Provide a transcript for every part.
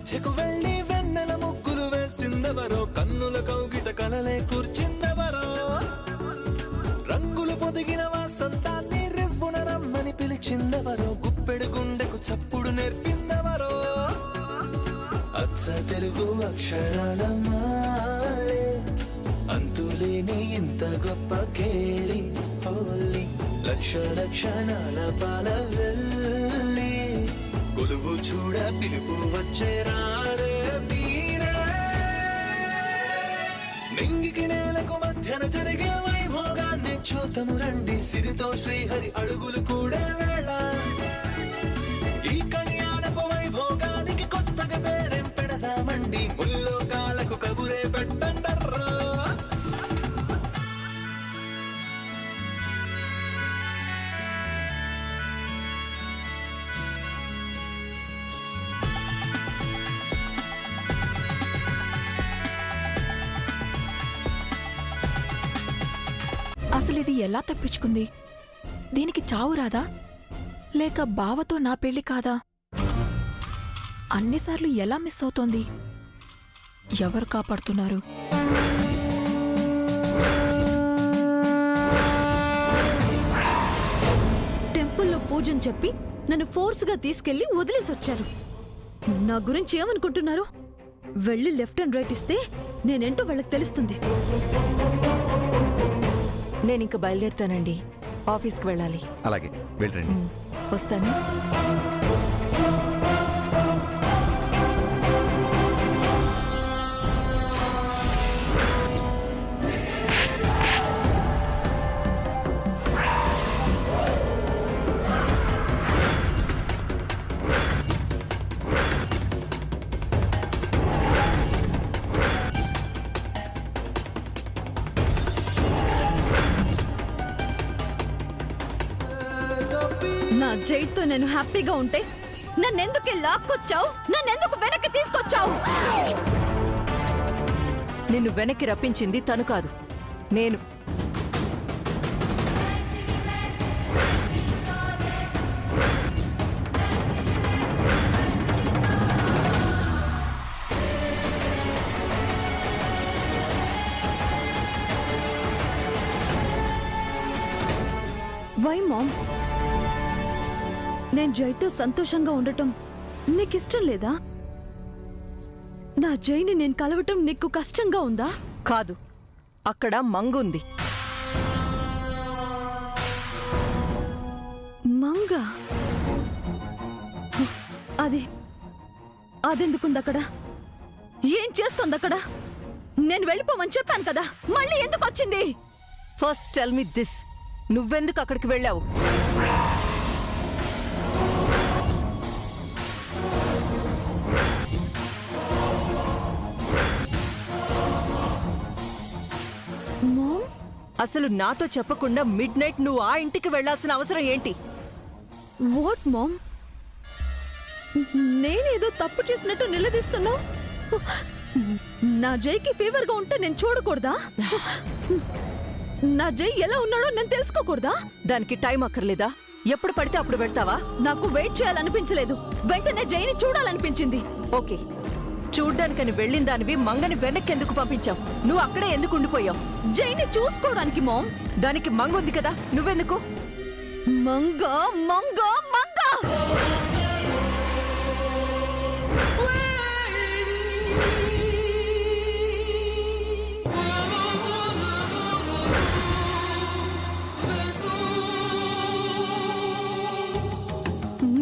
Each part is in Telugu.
మధ్యకు వెళ్ళి వెన్నెల ముగ్గులు వేసిందెవరో, కన్నుల కౌగిట కలలే కూర్చిందెవరో, రంగులు పొదిగిన వాసంతాన్ని రివ్వున రమ్మని పిలిచిందెవరో, గుప్పెడు గుండెకు చప్పుడు నేర్పిందెవరో, అచ్చ తెలుగు అక్షరాల మాలే అంతులేని ఇంత గొప్ప కేళి హోలీ, లక్ష లక్షణాల పాల వెళ్ళి కొలువు చూడ పిలుపు వచ్చే రారే మీరే, నింగికి నేలకు మధ్యన జరిగే వైభోగాన్ని చూతము రండి, సిరితో శ్రీహరి అడుగులు కూడా వేళ, ఈ కళ్యాణపు వైభోగానికి కొత్తగా పేరేం పెడదామండి, ముల్లోకాలకు కబురే పెట్టండర్రా. అసలు ఇది ఎలా తప్పించుకుంది? దీనికి చావు రాదా, లేక బావతో నా పెళ్లి కాదా? అన్నిసార్లు ఎలా మిస్ అవుతోంది? ఎవరు కాపాడుతున్నారు? టెంపుల్లో పూజని చెప్పి నన్ను ఫోర్స్గా తీసుకెళ్లి వదిలేసొచ్చారు. నా గురించి ఏమనుకుంటున్నారు? వెళ్ళి లెఫ్ట్ అండ్ రైట్ ఇస్తే నేనేంటో వాళ్ళకి తెలుస్తుంది. నేనింక బయలుదేరుతానండి, ఆఫీస్కి వెళ్ళాలి. అలాగే వెళ్ళండి. వస్తాను. నా జైతో నేను హ్యాపీగా ఉంటే నన్నెందుకు లాక్కొచ్చావు? నన్నెందుకు వెనక్కి తీసుకొచ్చావు? నిన్ను వెనక్కి రప్పించింది తను కాదు, నేను. Why mom? నేను జైతో సంతోషంగా ఉండటం నీకిష్టం లేదా? నా జైని నేను కలవటం నీకు కష్టంగా ఉందా? కాదు, అక్కడ మంగుంది. మంగ? అదెందుకుంది అక్కడ? ఏం చేస్తోంది అక్కడ? నేను వెళ్ళిపోమని చెప్పాను కదా, మళ్ళీ ఎందుకు వచ్చింది? ఫస్ట్ టెల్ మీ దిస్, నువ్వెందుకు అక్కడికి వెళ్ళావు? అసలు నాతో చెప్పకుండా మిడ్ నైట్ నువ్వు ఆ ఇంటికి వెళ్లాల్సిన అవసరం ఏంటి? What mom? నేనేదో తప్పు చేసినట్టు నిలదీస్తున్నావు. నా జైకి ఫీవర్గా ఉంటే నేను చూడకూడదా? నా జై ఎలా ఉన్నాడో నేను తెలుసుకోకూడదా? దానికి టైం అక్కర్లేదా? ఎప్పుడు పడితే అప్పుడు పెడతావా? నాకు వెయిట్ చేయాలనిపించలేదు, వెంటనే జైని చూడాలనిపించింది. ఓకే, చూడ్డానికని వెళ్ళిన దానివి మంగని వెనక్కి ఎందుకు పంపించావు? నువ్వు అక్కడే ఎందుకు ఉండిపోయావు? జైని చూసుకోవడానికి మామ్. దానికి మంగ ఉంది కదా, నువ్వెందుకు? మంగ మంగ మంగ!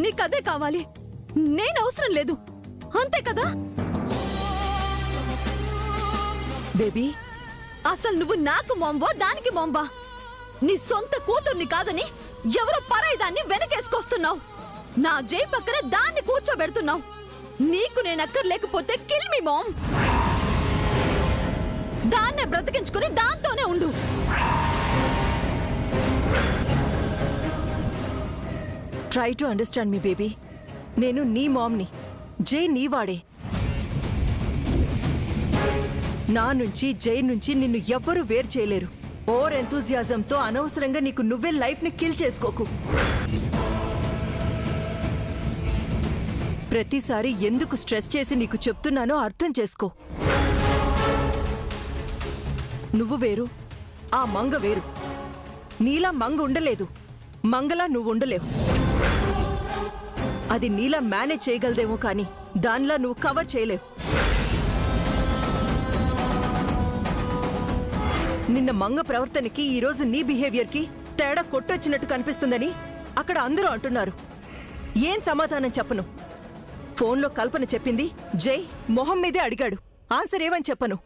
నీకదే కావాలి, నేను అవసరం లేదు, అంతే కదా? బేబీ, అసలు నువ్వు నాకు మొంబో దానికి మొంబా? నీ సొంత కూతుర్ని కాదని ఎవరో పరాయిదాన్ని వెనకేసుకొస్తున్నావు. నా జై పక్కన దాన్ని కూర్చోబెడుతున్నావు. నీకు నేనక్కర్లేకపోతే కిల్ మీ మామ్. దాన్నే బ్రతికించుకుని దాంతోనే ఉండు. Try to understand me baby. నేను నీ మామ్ని, జై నీవాడే. నా నుంచి జై నుంచి నిన్ను ఎవ్వరూ వేరు చేయలేరు. ఓవర్ ఎంతూజియాజంతో అనవసరంగా నీకు నువ్వే లైఫ్ ని కిల్ చేసుకోకు. ప్రతిసారి ఎందుకు స్ట్రెస్ చేసి నీకు చెప్తున్నానో అర్థం చేసుకో. నువ్వు వేరు, ఆ మంగ వేరు. నీలా మంగ ఉండలేదు, మంగలా నువ్వు ఉండలేవు. అది నీలా మేనేజ్ చేయగలదేమో కానీ దానిలా నువ్వు కవర్ చేయలేవు. నిన్న మంగ ప్రవర్తనకి ఈరోజు నీ బిహేవియర్కి తేడా కొట్టొచ్చినట్టు కనిపిస్తుందని అక్కడ అందరూ అంటున్నారు. ఏం సమాధానం చెప్పను? ఫోన్లో కల్పన చెప్పింది జై మొహం మీదే అడిగాడు. ఆన్సర్ ఏమని చెప్పను?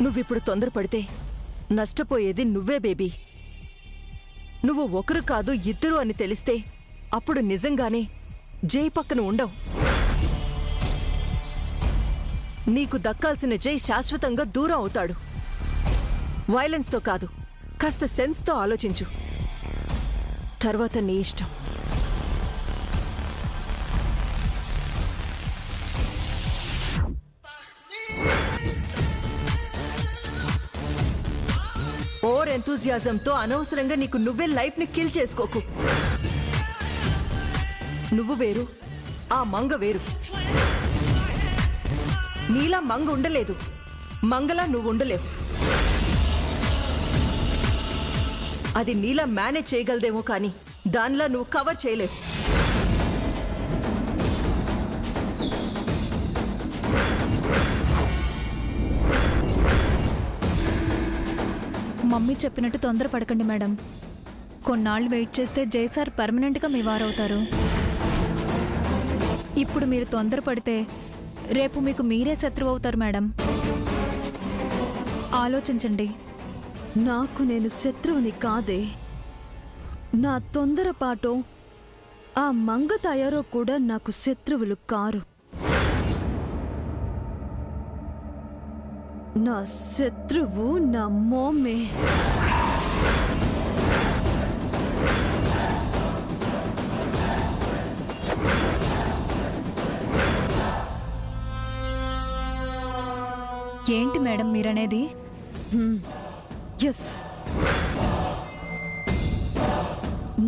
నువ్విప్పుడు తొందరపడితే నష్టపోయేది నువ్వే బేబీ. నువ్వు ఒకరు కాదు ఇద్దరు అని తెలిస్తే అప్పుడు నిజంగానే జై పక్కన ఉండవు. నీకు దక్కాల్సిన జై శాశ్వతంగా దూరం అవుతాడు. వైలెన్స్తో కాదు, కాస్త సెన్స్తో ఆలోచించు. తర్వాత నీ ఇష్టం. ఓవర్ ఎంతూజియాజంతో అనవసరంగా నీకు నువ్వే లైఫ్ని కిల్ చేసుకోకు. నువ్వు వేరు, ఆ మంగ వేరు. నీలా మంగ ఉండలేదు, మంగలా నువ్వు ఉండలేవు. అది నీలా మేనేజ్ చేయగలదేమో కానీ దానిలా నువ్వు కవర్ చేయలేవు. మమ్మీ చెప్పినట్టు తొందరపడకండి మేడం. కొన్నాళ్ళు వెయిట్ చేస్తే జై సార్ పర్మనెంట్గా మీ వారవుతారు. ఇప్పుడు మీరు తొందరపడితే రేపు మీకు మీరే శత్రువు అవుతారు మేడం. ఆలోచించండి. నాకు నేను శత్రువుని కాదే. నా తొందరపాటో ఆ మంగ తయారో కూడా నాకు శత్రువులు కారు. నా శత్రువు నా మోమే. ఏంటి మేడం మీరనేది? ఎస్,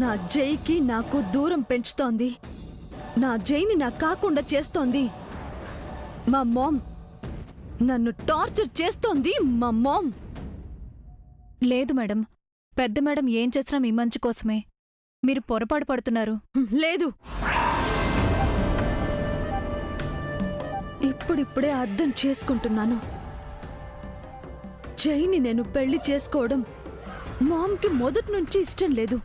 నా జైకి నాకు దూరం పెంచుతోంది. నా జైని నాకు కాకుండా చేస్తోంది మా మామ్. నన్ను టార్చర్ చేస్తోంది మా మామ్. లేదు మేడం, పెద్ద మేడం ఏం చేసినా మీ మంచి కోసమే. మీరు పొరపాటు పడుతున్నారు. లేదు, ఇప్పుడిప్పుడే అర్థం చేసుకుంటున్నాను. జైని నేను పెళ్లి చేసుకోవడం మామ్కి మొదటి నుంచి ఇష్టం లేదు.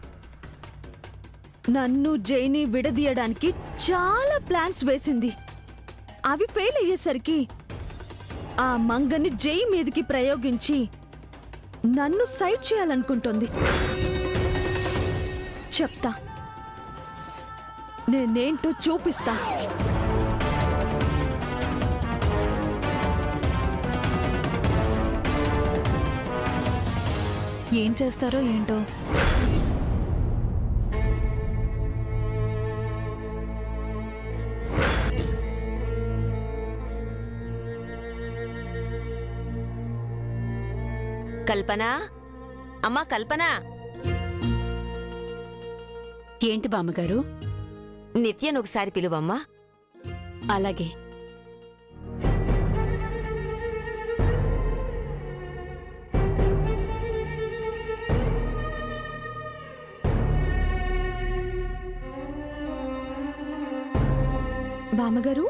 నన్ను జైని విడదీయడానికి చాలా ప్లాన్స్ వేసింది. అవి ఫెయిల్ అయ్యేసరికి ఆ మంగని జై మీదకి ప్రయోగించి నన్ను సైడ్ చేయాలనుకుంటోంది. చెప్తా, నేనేంటో చూపిస్తా. ఏం చేస్తారో ఏంటో. కల్పనా, అమ్మా కల్పనా. ఏంటి బామ్మగారు? నిత్యను ఒకసారి పిలువమ్మా. అలాగే. బామ్మగారు,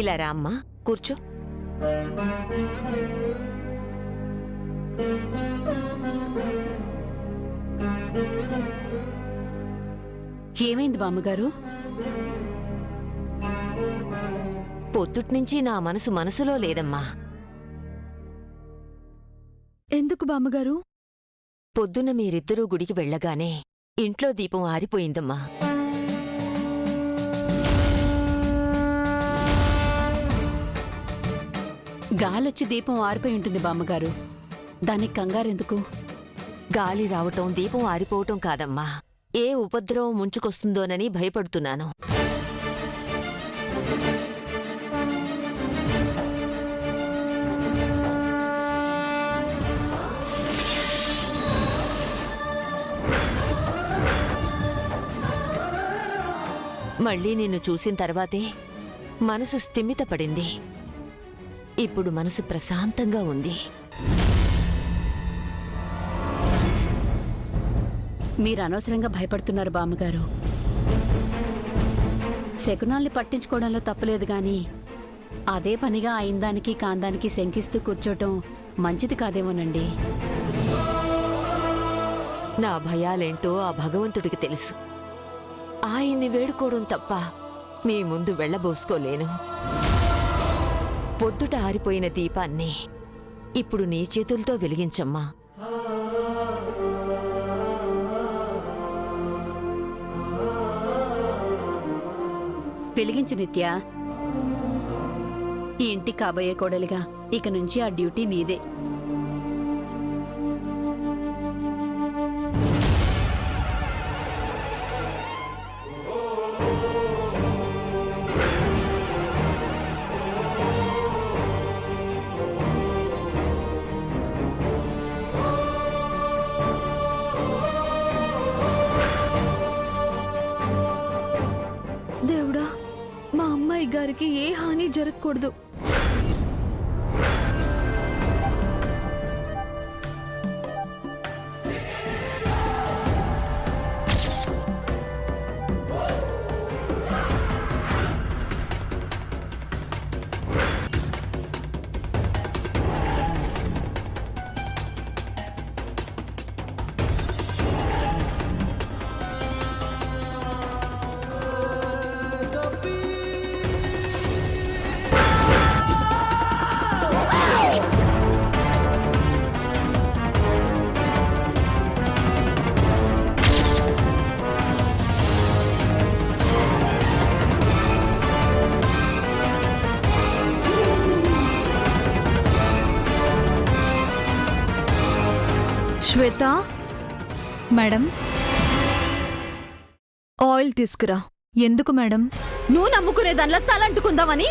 ఇలా రా అమ్మా, కూర్చో. ఏమైంది బామ్మగారు? పొద్దుట్నుంచి నా మనసులో లేదమ్మా. ఎందుకు బామ్మగారు? పొద్దున్న మీరిద్దరూ గుడికి వెళ్ళగానే ఇంట్లో దీపం ఆరిపోయిందమ్మా. గాలొచ్చి దీపం ఆరిపోయి ఉంటుంది బామ్మగారు. దానికి కంగారెందుకు? గాలి రావటం, దీపం ఆరిపోవటం కాదమ్మా, ఏ ఉపద్రవం ముంచుకొస్తుందోనని భయపడుతున్నాను. మళ్ళీ నిన్ను చూసిన తర్వాతే మనసు స్థిమితపడింది. ఇప్పుడు మనసు ప్రశాంతంగా ఉంది. మీరు అనవసరంగా భయపడుతున్నారు బామ్మగారు. శకునాల్ని పట్టించుకోవడంలో తప్పలేదు గాని అదే పనిగా అయిందానికి కాందానికి శంకిస్తూ కూర్చోటం మంచిది కాదేమోనండి. నా భయాలేంటో ఆ భగవంతుడికి తెలుసు. ఆయన్ని వేడుకోవడం తప్ప మీ ముందు వెళ్ళబోసుకోలేను. పొద్దుట ఆరిపోయిన దీపాన్ని ఇప్పుడు నీ చేతులతో వెలిగించమ్మా. వెలిగించు నిత్య. ఈ ఇంటి కాబోయే కోడలిగా ఇక నుంచి ఆ డ్యూటీ నీదే. దేవుడా, మా అమ్మాయి గారికి ఏ హాని జరగకూడదు. శ్వేత, మేడం, ఆయిల్ తీసుకురా. ఎందుకు మేడం? నువ్వు నమ్ముకునే దానిలో తలంటుకుందామని.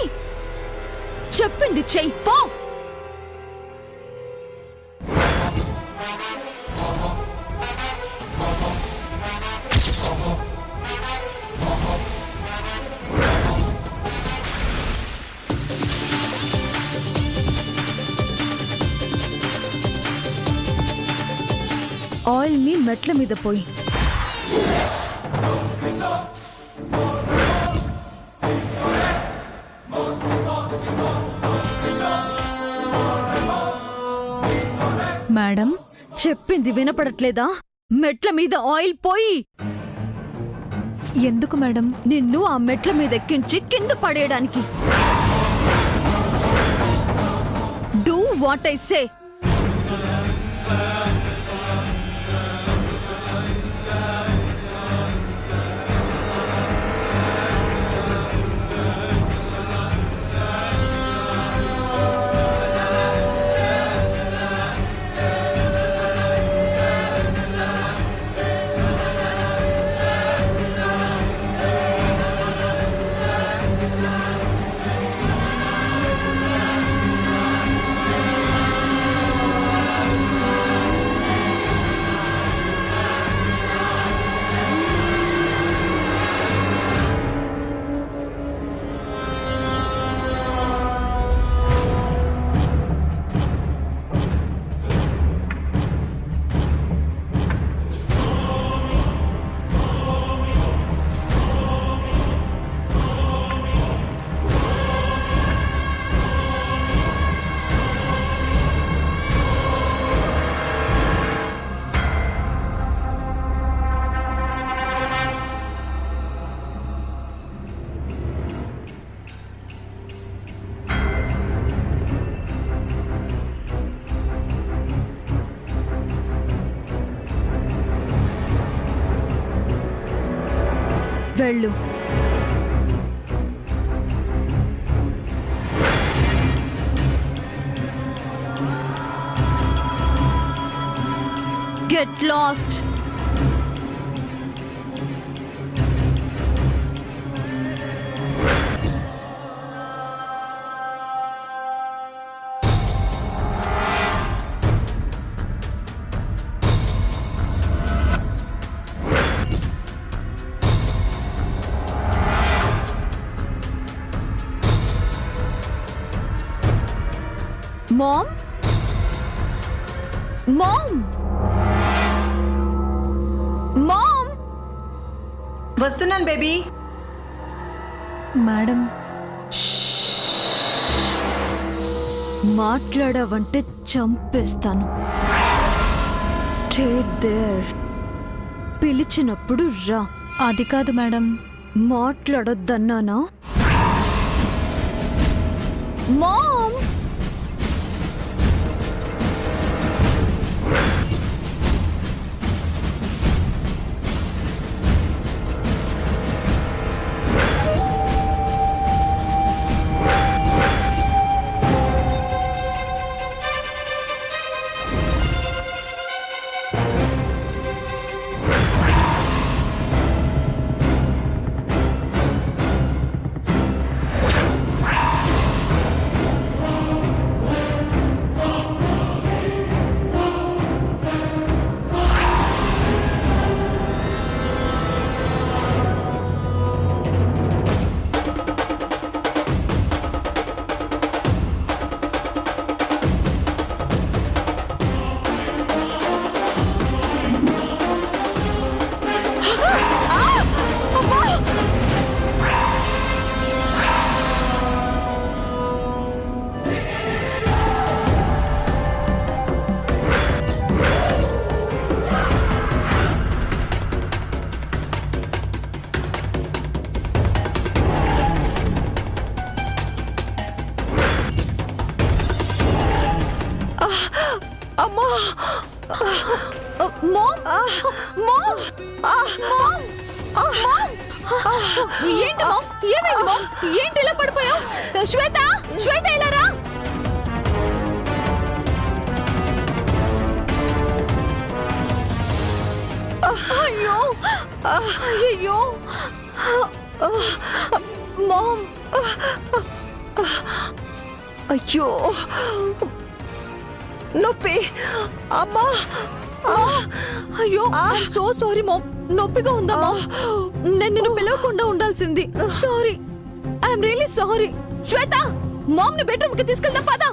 చెప్పింది చెయ్యి, పో. ఆయిల్ ని మెట్ల మీద పోయి. మేడం, చెప్పింది వినపడట్లేదా? మెట్ల మీద ఆయిల్ పోయి. ఎందుకు మేడం? నిన్ను ఆ మెట్ల మీద ఎక్కించి కింద పడేయడానికి. Do what I say. వెళ్ళు. Get lost. Mom mom mom వస్తున్నాను బేబీ. మేడం మాట్లాడావంటే చంపేస్తాను. Stay there. పిలిచినప్పుడు రా. అది కాదు మేడం. మాట్లాడొద్దన్నానా? మామ్ అమ్మా! మామ్ మామ్ మామ్ ఏంటి మామ్? ఏమైంది మామ్? ఏంటి ఇలా పడిపోయావు? శ్వేత, శ్వేత ఇలా రా. అయ్యో అయ్యో మామ్. అయ్యో నొప్పి. అమ్మా! అయ్యో సో సారీ మామ్. నొప్పిగా ఉందా మామ్? నేను నిన్ను పిలవకుండా ఉండాల్సింది. Sorry, I'm really sorry. Shweta, mom ని బెడ్రూమ్ కి తీసుకెళ్దాం పదా.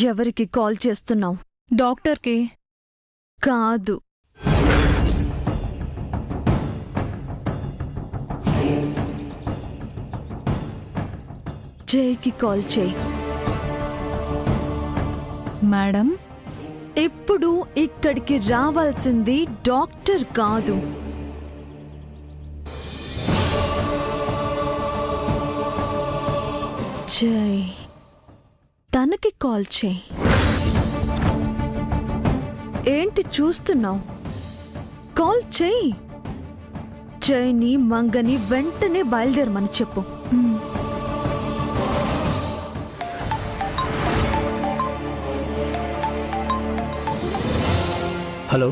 ఎవరికి కాల్ చేస్తున్నావు? డాక్టర్కి. కాదు, జైకి కాల్ చేయి. మేడం ఇప్పుడు ఇక్కడికి రావాల్సింది డాక్టర్ కాదు, జై. తనకి కాల్ చేయి. ఏంటి చూస్తున్నావు? కాల్ చేయి. జైని, మంగని వెంటనే బయలుదేరమని చెప్పు. హలో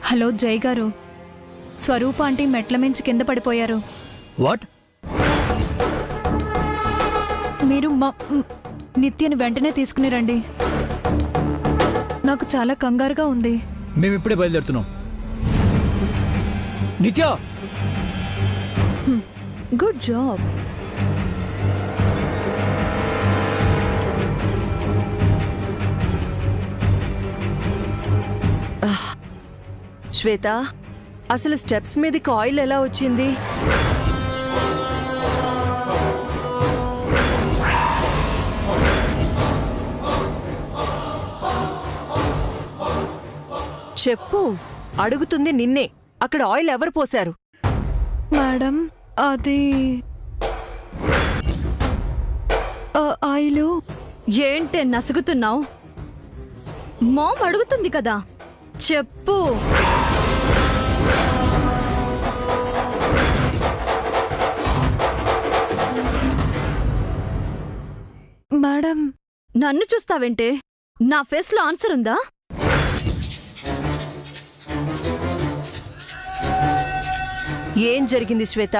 హలో జై గారు, స్వరూప ఆంటీ మెట్ల మించి కింద పడిపోయారు. వాట్? మీరు నిత్యని వెంటనే తీసుకుని రండి. నాకు చాలా కంగారుగా ఉంది. మేము ఇప్పుడే బయలుదేరుతున్నాం. నిత్య! Good job. శ్వేత, అసలు స్టెప్స్ మీదకి ఆయిల్ ఎలా వచ్చింది? చెప్పు, అడుగుతుంది నిన్నే. అక్కడ ఆయిల్ ఎవరు పోశారు? మేడం అది ఆయిలు. ఏంటే నసుగుతున్నావు? మామ్ అడుగుతుంది కదా, చెప్పు. మేడం నన్ను చూస్తావేంటే? నా ఫేస్ లో ఆన్సర్ ఉందా? ఏం జరిగింది శ్వేత?